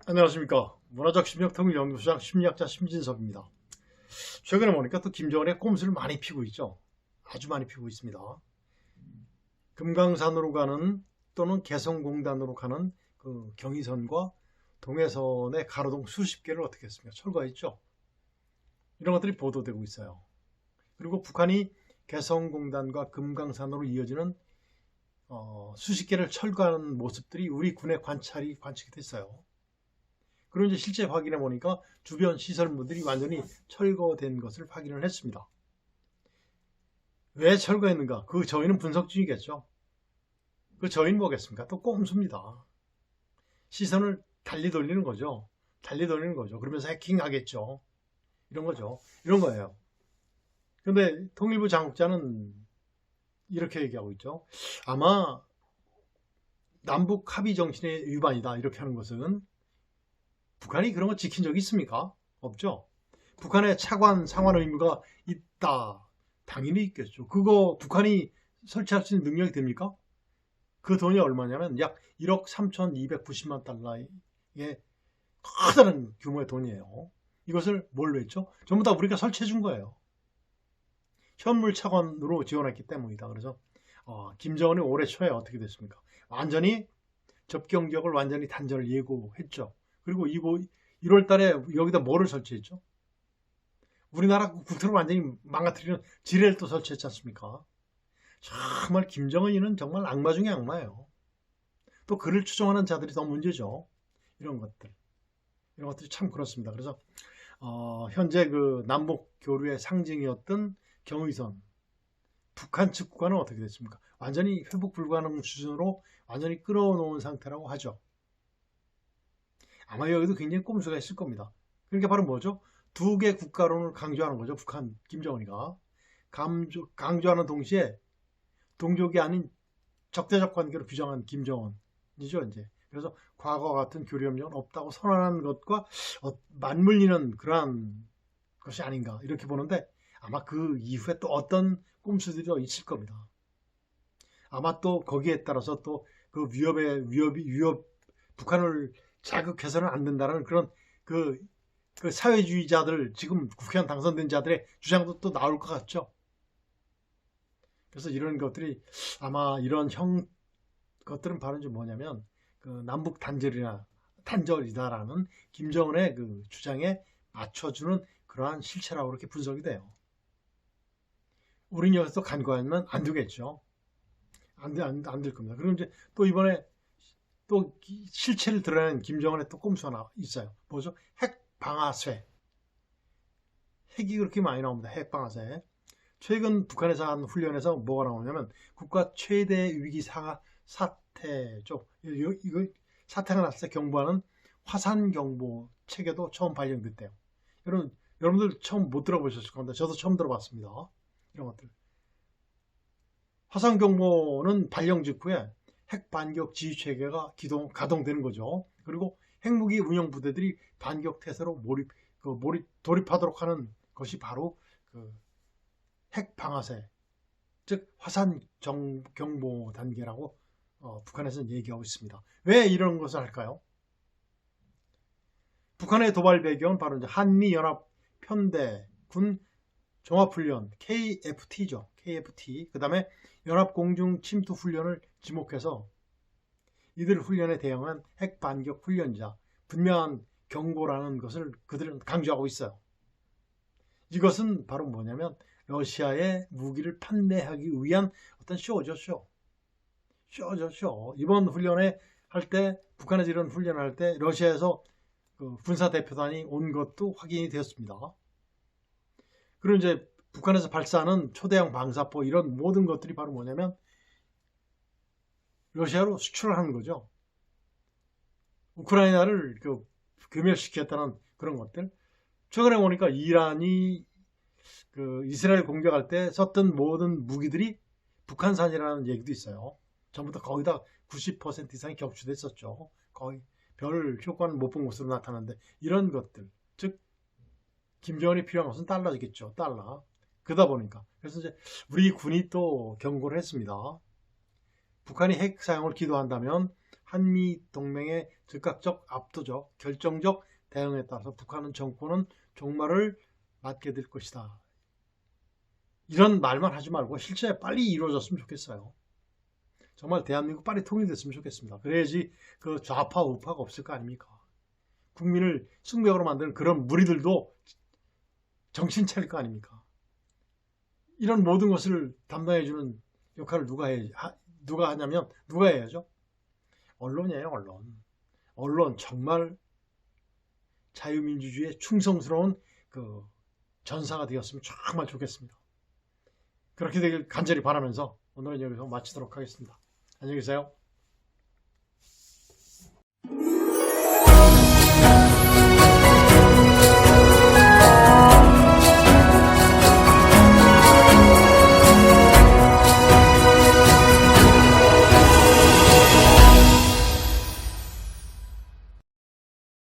안녕하십니까. 문화적 심리학통일연구소장 심리학자 심진섭입니다. 최근에 보니까 또 김정은의 꼼수를 많이 피고 있죠. 아주 많이 피고 있습니다. 금강산으로 가는 또는 개성공단으로 가는 그 경의선과 동해선의 가로등 수십 개를 어떻게 했습니까? 철거했죠. 이런 것들이 보도되고 있어요. 그리고 북한이 개성공단과 금강산으로 이어지는 수십 개를 철거하는 모습들이 우리 군의 관측이 됐어요. 그리고 이제 실제 확인해 보니까 주변 시설물들이 완전히 철거된 것을 확인을 했습니다. 왜 철거했는가? 그 저희는 분석 중이겠죠. 그 저희는 뭐겠습니까? 또 꼼수입니다. 시선을 달리 돌리는 거죠. 그러면서 해킹하겠죠. 이런 거죠. 이런 거예요. 근데 통일부 장국자는 이렇게 얘기하고 있죠. 아마 남북 합의 정신의 위반이다. 이렇게 하는 것은 북한이 그런 거 지킨 적이 있습니까? 없죠. 북한의 차관 상환 의무가 있다. 당연히 있겠죠. 그거 북한이 설치할 수 있는 능력이 됩니까? 그 돈이 얼마냐면 약 1억 3,290만 달러의 커다란 규모의 돈이에요. 이것을 뭘로 했죠? 전부 다 우리가 설치해 준 거예요. 현물 차관으로 지원했기 때문이다. 그래서 김정은이 올해 초에 어떻게 됐습니까? 완전히 접경지역을 완전히 단절을 예고했죠. 그리고 1월 달에 여기다 뭐를 설치했죠? 우리나라 국토를 완전히 망가뜨리는 지뢰를 또 설치했지 않습니까? 정말 김정은이는 정말 악마 중에 악마예요. 또 그를 추종하는 자들이 더 문제죠. 이런 것들이 참 그렇습니다. 그래서 현재 그 남북 교류의 상징이었던 경의선, 북한 측과는 어떻게 됐습니까? 완전히 회복 불가능 수준으로 완전히 끌어놓은 상태라고 하죠. 아마 여기도 굉장히 꼼수가 있을 겁니다. 그러니까 바로 뭐죠? 두 개 국가론을 강조하는 거죠. 북한 김정은이가 강조하는 동시에 동족이 아닌 적대적 관계로 규정한 김정은이죠. 이제 그래서 과거와 같은 교류협력은 없다고 선언하는 것과 맞물리는 그러한 것이 아닌가 이렇게 보는데 아마 그 이후에 또 어떤 꼼수들이 있을 겁니다. 아마 또 거기에 따라서 또 그 위협 북한을 자극해서는 안 된다는 그런 그 사회주의자들 지금 국회의원 당선된 자들의 주장도 또 나올 것 같죠. 그래서 이런 것들이 아마 이런 것들은 바로 이제 뭐냐면 그 남북 단절이다라는 김정은의 그 주장에 맞춰주는 그러한 실체라고 이렇게 분석이 돼요. 우리는 여기서 간과하면 안 되겠죠. 안 될 겁니다. 그리고 이제 또 이번에 또 실체를 드러낸 김정은의 또 꼼수 하나 있어요. 뭐죠? 핵 방아쇠. 핵이 그렇게 많이 나옵니다. 핵 방아쇠. 최근 북한에서 한 훈련에서 뭐가 나오냐면 국가 최대 위기 사태죠. 이거 사태가 났을 때 경보하는 화산 경보 체계도 처음 발령됐대요. 여러분들 처음 못 들어보셨을 겁니다. 저도 처음 들어봤습니다. 이런 것들. 화산 경보는 발령 직후에 핵 반격 지휘 체계가 가동되는 거죠. 그리고 핵무기 운영 부대들이 반격 태세로 돌입하도록 하는 것이 바로 그 핵 방아쇠, 즉 화산 경보 단계라고 북한에서는 얘기하고 있습니다. 왜 이런 것을 할까요? 북한의 도발 배경은 바로 이제 한미연합 편대군 종합훈련 KFT죠. KFT. 그 다음에 연합공중침투훈련을 지목해서 이들 훈련에 대응한 핵반격 훈련이자 분명한 경고라는 것을 그들은 강조하고 있어요. 이것은 바로 뭐냐면 러시아의 무기를 판매하기 위한 어떤 쇼죠. 쇼죠. 이번 훈련에 할 때 북한에서 이런 훈련을 할 때 러시아에서 그 군사 대표단이 온 것도 확인이 되었습니다. 그리고 이제 북한에서 발사하는 초대형 방사포 이런 모든 것들이 바로 뭐냐면 러시아로 수출을 하는 거죠. 우크라이나를 괴멸시켰다는 그런 것들. 최근에 보니까 이란이 그 이스라엘 공격할 때 썼던 모든 무기들이 북한산이라는 얘기도 있어요. 전부 다 거의 다 90% 이상이 격추됐었죠. 거의 별 효과는 못 본 것으로 나타나는데 이런 것들, 즉 김정은이 필요한 것은 달러겠죠. 달러. 그러다 보니까 그래서 이제 우리 군이 또 경고를 했습니다. 북한이 핵 사용을 기도한다면 한미 동맹의 즉각적, 압도적, 결정적 대응에 따라서 북한은 정권은 종말을 맞게 될 것이다. 이런 말만 하지 말고 실제 빨리 이루어졌으면 좋겠어요. 정말 대한민국 빨리 통일됐으면 좋겠습니다. 그래야지 그 좌파 우파가 없을 거 아닙니까? 국민을 숙명으로 만드는 그런 무리들도 정신 차릴 거 아닙니까? 이런 모든 것을 담당해주는 역할을 누가 하냐면 누가 해야죠? 언론이에요, 언론. 언론 정말 자유민주주의에 충성스러운 그 전사가 되었으면 정말 좋겠습니다. 그렇게 되길 간절히 바라면서 오늘은 여기서 마치도록 하겠습니다. 안녕히 계세요.